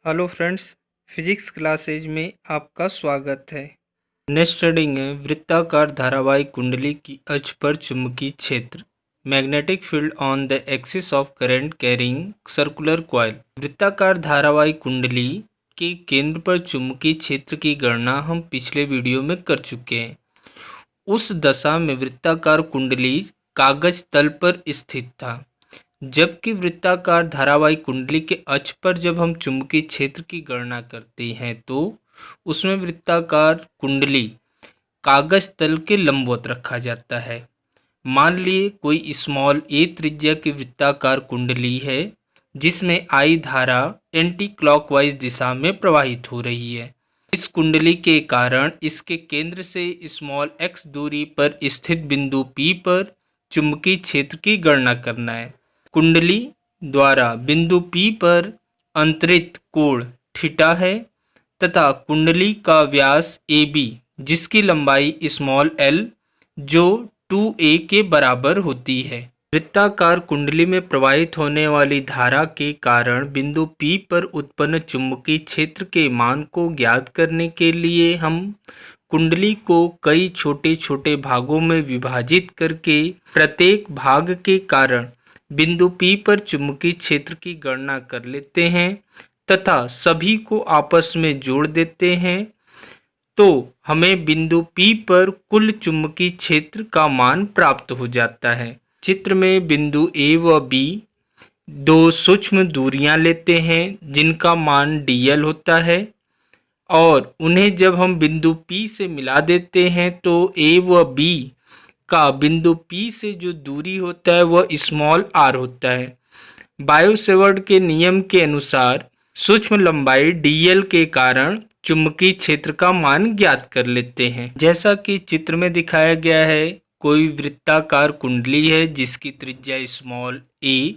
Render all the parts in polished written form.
Hello friends, physics classes में आपका स्वागत है। नेक्स्ट रीडिंग है वृत्ताकार धारावाहिक कुंडली की अक्ष पर चुंबकीय क्षेत्र, magnetic field on the axis of current carrying circular coil. वृत्ताकार धारावाहिक कुंडली के केंद्र पर चुंबकीय क्षेत्र की गणना हम पिछले वीडियो में कर चुके हैं। उस दशा में वृत्ताकार कुंडली कागज तल पर स्थित था, जबकि वृत्ताकार धारावाहिक कुंडली के अक्ष पर जब हम चुंबकीय क्षेत्र की गणना करते हैं तो उसमें वृत्ताकार कुंडली कागज तल के लंबवत रखा जाता है। मान लिए कोई स्मॉल ए त्रिज्या की वृत्ताकार कुंडली है जिसमें आई धारा एंटी क्लॉकवाइज दिशा में प्रवाहित हो रही है। इस कुंडली के कारण इसके केंद्र से स्मॉल एक्स दूरी पर स्थित बिंदु P पर चुंबकीय क्षेत्र की गणना करना है। कुंडली द्वारा बिंदु P पर अंतरित कोण थीटा है तथा कुंडली का व्यास AB जिसकी लंबाई स्मॉल l जो 2a के बराबर होती है। वृत्ताकार कुंडली में प्रवाहित होने वाली धारा के कारण बिंदु P पर उत्पन्न चुंबकीय क्षेत्र के मान को ज्ञात करने के लिए हम कुंडली को कई छोटे छोटे भागों में विभाजित करके प्रत्येक भाग के कारण बिंदु P पर चुंबकीय क्षेत्र की गणना कर लेते हैं तथा सभी को आपस में जोड़ देते हैं, तो हमें बिंदु P पर कुल चुंबकीय क्षेत्र का मान प्राप्त हो जाता है। चित्र में बिंदु A व B दो सूक्ष्म दूरियां लेते हैं जिनका मान dl होता है और उन्हें जब हम बिंदु P से मिला देते हैं तो A व B का बिंदु P से जो दूरी होता है वह स्मॉल r होता है। बायो-सेवर्ट के नियम के अनुसार सूक्ष्म लंबाई dl के कारण चुंबकीय क्षेत्र का मान ज्ञात कर लेते हैं। जैसा कि चित्र में दिखाया गया है, कोई वृत्ताकार कुंडली है जिसकी त्रिज्या स्मॉल a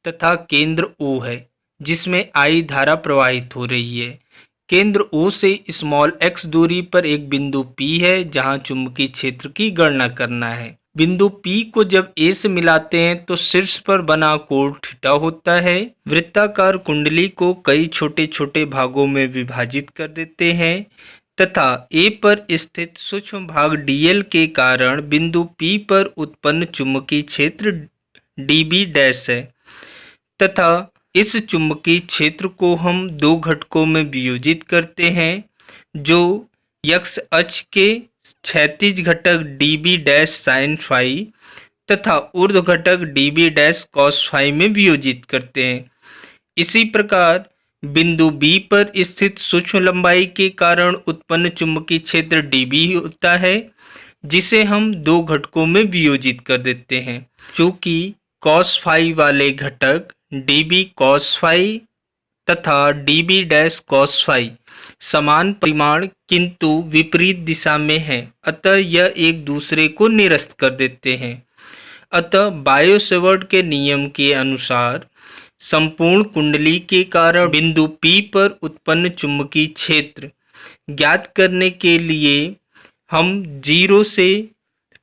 तथा केंद्र O है जिसमें I धारा प्रवाहित हो रही है। केंद्र O से स्मॉल x दूरी पर एक बिंदु P है जहां चुंबकीय क्षेत्र की गणना करना है। बिंदु P को जब A से मिलाते हैं तो शीर्ष पर बना कोण थीटा होता है। वृत्ताकार कुंडली को कई छोटे छोटे भागों में विभाजित कर देते हैं तथा A पर स्थित सूक्ष्म भाग dl के कारण बिंदु P पर उत्पन्न चुंबकीय क्षेत्र dB डैश है तथा इस चुंबकीय क्षेत्र को हम दो घटकों में वियोजित करते हैं जो x अक्ष के क्षैतिज घटक dB डैश साइन फाई तथा ऊर्ध्व घटक dB डैश कॉस फाई में वियोजित करते हैं। इसी प्रकार बिंदु B पर स्थित सूक्ष्म लंबाई के कारण उत्पन्न चुंबकीय क्षेत्र dB होता है जिसे हम दो घटकों में वियोजित कर देते हैं। चूँकि कॉस फाई वाले घटक dB कॉस फाई तथा dB डैश कॉस फाई समान परिमाण किंतु विपरीत दिशा में है, अतः यह एक दूसरे को निरस्त कर देते हैं। अतः बायो-सेवर्ट के नियम के अनुसार संपूर्ण कुंडली के कारण बिंदु P पर उत्पन्न चुंबकीय क्षेत्र ज्ञात करने के लिए हम 0 से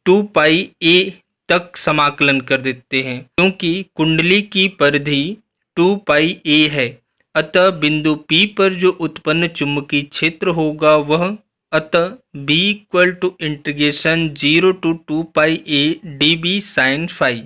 2 पाई a तक समाकलन कर देते हैं। क्योंकि कुंडली की परिधि 2 पाई a है, अतः बिंदु P पर जो उत्पन्न चुंबकीय क्षेत्र होगा वह अतः B = integration 0 to 2 pi a dB sine phi.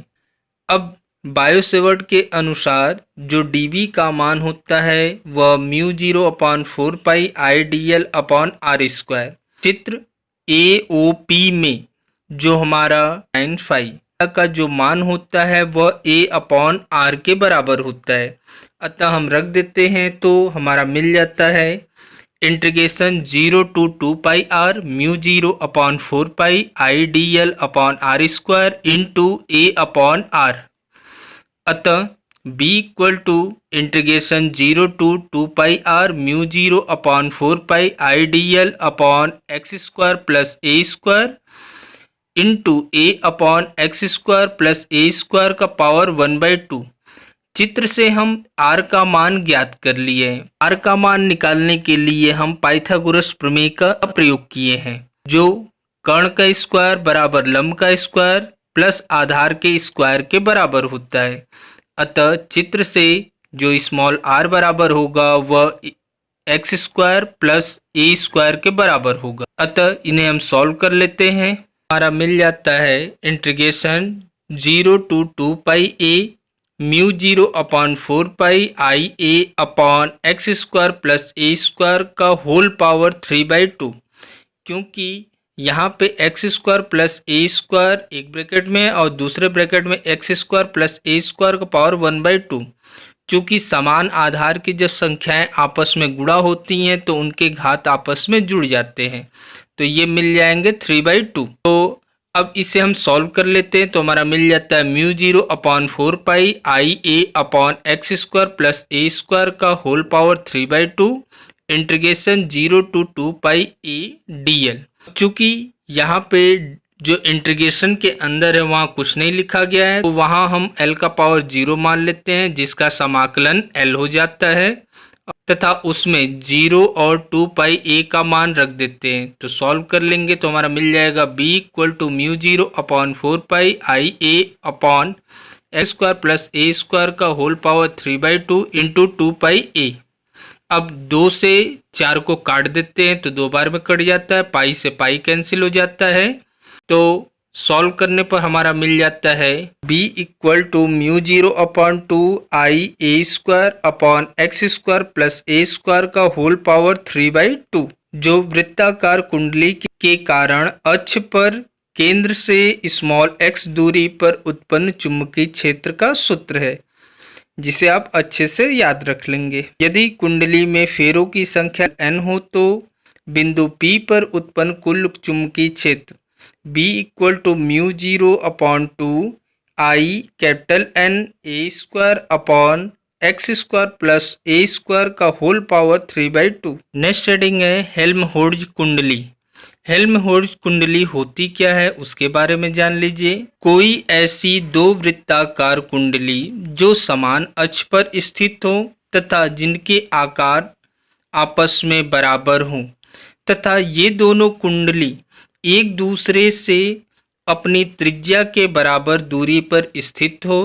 अब बायो-सेवर्ट के अनुसार जो dB का मान होता है वह μ0/4 पाई IdL/r²। चित्र AOP में जो हमारा साइन फाई का जो मान होता है वह a/r के बराबर होता है, अतः हम रख देते हैं तो हमारा मिल जाता है integration 0 to 2 pi r μ0/4 pi IdL/r² into a/r। अतः B = integration 0 to 2 pi r μ0/4 pi IdL/x² plus a² into a/x² plus a² का पावर 1/2। चित्र से हम r का मान ज्ञात कर लिए हैं। r का मान निकालने के लिए हम पाइथागोरस प्रमेय का प्रयोग किए हैं, जो कर्ण का स्क्वायर बराबर लंब का स्क्वायर प्लस आधार के स्क्वायर के बराबर होता है। अतः चित्र से जो स्मॉल r बराबर होगा वह x square plus a square के बराबर होगा। अतः इन्हें हम सॉल्व कर लेते हैं। हमारा मिल जाता है integration 0 to 2 pi A mu 0 upon 4 pi I a upon x square plus a square का होल पावर 3/2। क्योंकि यहाँ पे x square plus a square एक ब्रैकेट में और दूसरे ब्रैकेट में x square plus a square का पावर 1/2। चूँकि समान आधार की जब संख्याएं आपस में गुणा होती हैं तो उनके घात आपस में जुड़ जाते हैं, तो ये मिल जाएंगे 3/2। तो अब इसे हम सॉल्व कर लेते हैं। तो हमारा मिल जाता है mu 0 upon 4 pi I a upon x square plus a square का whole power 3/2 integration 0 to 2 pi a d l. चूँकि यहाँ पे जो इंटीग्रेशन के अंदर है वहाँ कुछ नहीं लिखा गया है, तो वहाँ हम l का पावर 0 मान लेते हैं, जिसका समाकलन l हो जाता है तथा उसमें 0 और 2 पाई a का मान रख देते हैं। तो सॉल्व कर लेंगे तो हमारा मिल जाएगा b equal to mu 0 upon 4 pi I a upon x square plus a square का whole power 3/2 into 2 pi a। अब 2 से 4 को काट देते हैं तो 2 बार में कट जाता है, पाई से पाई कैंसिल हो जाता है। तो सॉल्व करने पर हमारा मिल जाता है b equal to mu 0 upon 2 I a square upon x square plus a square का होल पावर 3/2, जो वृत्ताकार कुंडली के कारण अक्ष पर केंद्र से स्मॉल x दूरी पर उत्पन्न चुंबकीय क्षेत्र का सूत्र है, जिसे आप अच्छे से याद रख लेंगे। यदि कुंडली में फेरों की संख्या n हो तो बिंदु P पर उत्पन्न कुल चुंबकीय क्षेत्र B equal to mu 0 upon 2 I capital N a square upon x square plus a square का होल पावर 3/2। नेक्स्ट हेडिंग है हेल्महोल्ट्ज कुंडली। हेल्महोल्ट्ज कुंडली होती क्या है उसके बारे में जान लीजिए। कोई ऐसी दो वृत्ताकार कुंडली जो समान अक्ष पर स्थित हो तथा जिनके आकार आपस में बराबर हों तथा ये दोनों कुंडली एक दूसरे से अपनी त्रिज्या के बराबर दूरी पर स्थित हो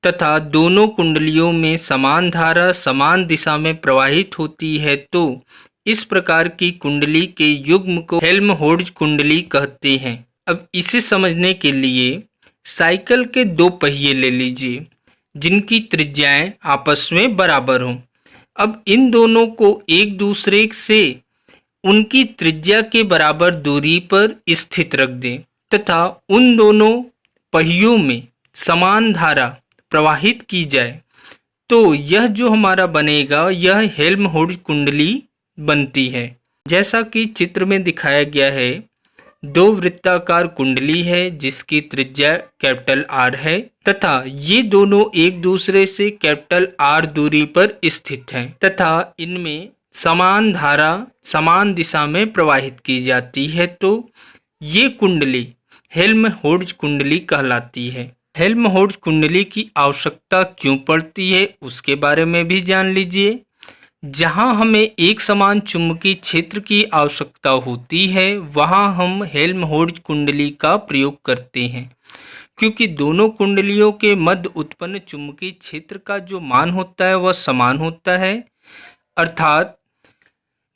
तथा दोनों कुंडलियों में समान धारा समान दिशा में प्रवाहित होती है, तो इस प्रकार की कुंडली के युग्म को हेल्महोल्ट्ज कुंडली कहते हैं। अब इसे समझने के लिए साइकिल के दो पहिए ले लीजिए जिनकी त्रिज्याएं आपस में बराबर हों। अब इन दोनों को एक दूसरे से उनकी त्रिज्या के बराबर दूरी पर स्थित रख दें तथा उन दोनों पहियों में समान धारा प्रवाहित की जाए, तो यह जो हमारा बनेगा यह हेल्महोल्ट्ज कुंडली बनती है। जैसा कि चित्र में दिखाया गया है, दो वृत्ताकार कुंडली है जिसकी त्रिज्या कैपिटल R है तथा ये दोनों एक दूसरे से कैपिटल R दूरी पर स्थित हैं तथा इनमें समान धारा समान दिशा में प्रवाहित की जाती है, तो ये कुंडली हेल्महोल्ट्ज कुंडली कहलाती है। हेल्महोल्ट्ज कुंडली की आवश्यकता क्यों पड़ती है उसके बारे में भी जान लीजिए। जहां हमें एक समान चुंबकीय क्षेत्र की आवश्यकता होती है वहां हम हेल्महोल्ट्ज कुंडली का प्रयोग करते हैं, क्योंकि दोनों कुंडलियों के मध्य उत्पन्न चुंबकीय क्षेत्र का जो मान होता है वह समान होता है। अर्थात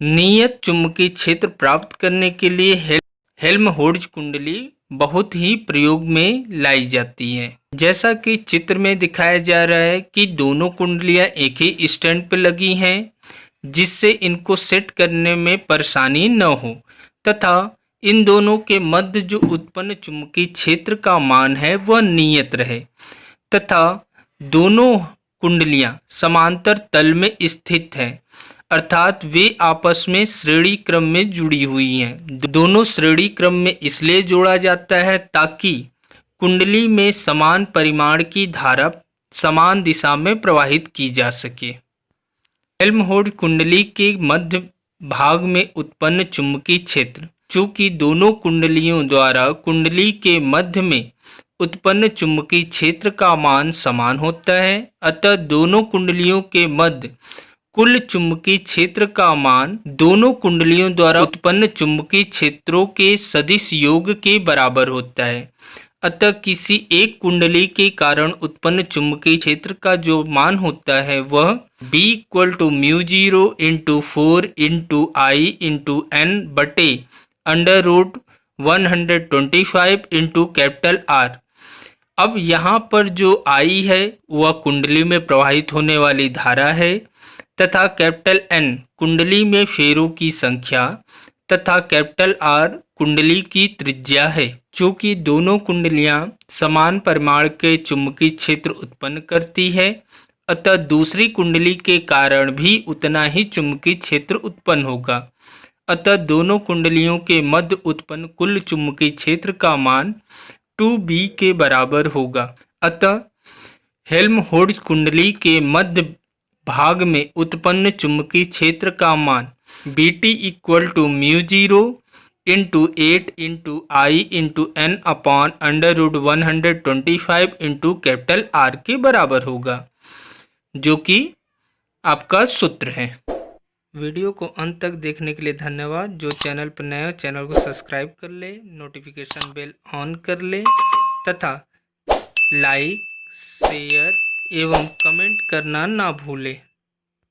नियत चुंबकीय क्षेत्र प्राप्त करने के लिए हेल्महोल्ट्ज कुंडली बहुत ही प्रयोग में लाई जाती है। जैसा कि चित्र में दिखाया जा रहा है कि दोनों कुंडलियां एक ही स्टैंड पर लगी हैं, जिससे इनको सेट करने में परेशानी न हो तथा इन दोनों के मध्य जो उत्पन्न चुंबकीय क्षेत्र का मान है वह नियत रहे तथा दोनों कुंडलियां समांतर तल में स्थित हैं, अर्थात वे आपस में श्रेणी क्रम में जुड़ी हुई हैं। दोनों श्रेणी क्रम में इसलिए जोड़ा जाता है ताकि कुंडली में समान परिमाण की धारा समान दिशा में प्रवाहित की जा सके। हेल्महोल्ट्ज कुंडली के मध्य भाग में उत्पन्न चुंबकीय क्षेत्र, चूंकि दोनों कुंडलियों द्वारा कुंडली के मध्य में उत्पन्न चुंबकीय क्षेत्र का मान समान होता है, अतः दोनों कुंडलियों के मध्य कुल चुंबकीय क्षेत्र का मान दोनों कुंडलियों द्वारा उत्पन्न चुंबकीय क्षेत्रों के सदिश योग के बराबर होता है। अतः किसी एक कुंडली के कारण उत्पन्न चुंबकीय क्षेत्र का जो मान होता है वह B equal to mu zero into 4 × I × N/√125 into capital R। अब यहाँ पर जो I है वह कुंडली में प्रवाहित होने वाली धारा है तथा कैपिटल N कुंडली में फेरों की संख्या तथा कैपिटल R कुंडली की त्रिज्या है। चूँकि दोनों कुंडलियाँ समान परिमाण के चुंबकीय क्षेत्र उत्पन्न करती है, अतः दूसरी कुंडली के कारण भी उतना ही चुंबकीय क्षेत्र उत्पन्न होगा। अतः दोनों कुंडलियों के मध्य उत्पन्न कुल चुंबकीय क्षेत्र का मान 2B के बराबर होगा। अतः हेल्महोल्ट्ज़ कुंडली के मध्य भाग में उत्पन्न चुंबकीय क्षेत्र का मान BT equal to mu zero into 8 × I × N/√125 into capital R के बराबर होगा, जो कि आपका सूत्र है। वीडियो को अंत तक देखने के लिए धन्यवाद। जो चैनल पर नया चैनल को सब्सक्राइब कर ले, नोटिफिकेशन बेल ऑन कर ले तथा लाइक, शेयर एवं कमेंट करना ना भूले।